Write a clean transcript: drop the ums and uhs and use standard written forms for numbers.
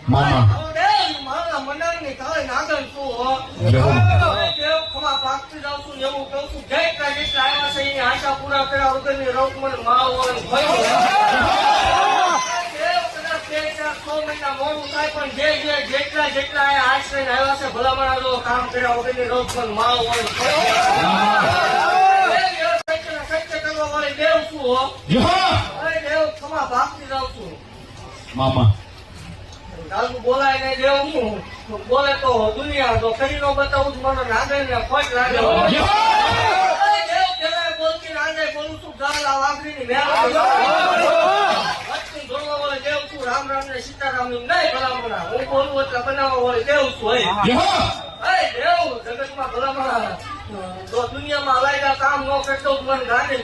મામા મારા મંડળની કાળે નાગર છું દેવ ખમા પાકતી જાઉં છું એવું કહું છું જેટલા જેટલા આવ્યા છે એની આશા પૂરા કર્યા વગરની રોગ મને માવો હોય ભયો દેવ કદાચ 2-4 મહિના મોડું થાય પણ જેટલા જેટલા આશ્રય આવ્યા છે ભલામણા જો કામ કર્યા વગરની રોગ મને માવો હોય ભયો સત્ય કરવા વાળી દેવ છું હો દેવ ખમા પાકતી જાઉં છું મામા તારું બોલાય ને દેવ હું બોલે તો દુનિયા તો કરી નો બતાવું છું મને નાગર ને ફટ લાગે દેવ પેલા બોલતી નાગે બોલું છું ગાલા વાઘરી ની મેળા ધોળવા વાળે દેવ છું રામ રામ ને સીતારામ ની નહીં ભલામણા હું બોલું એટલે બનાવવા વાળે દેવ છું દેવ જગત માં ભલામણા દુનિયામાં લાયકા કામ ન કરતો મને ગાંધી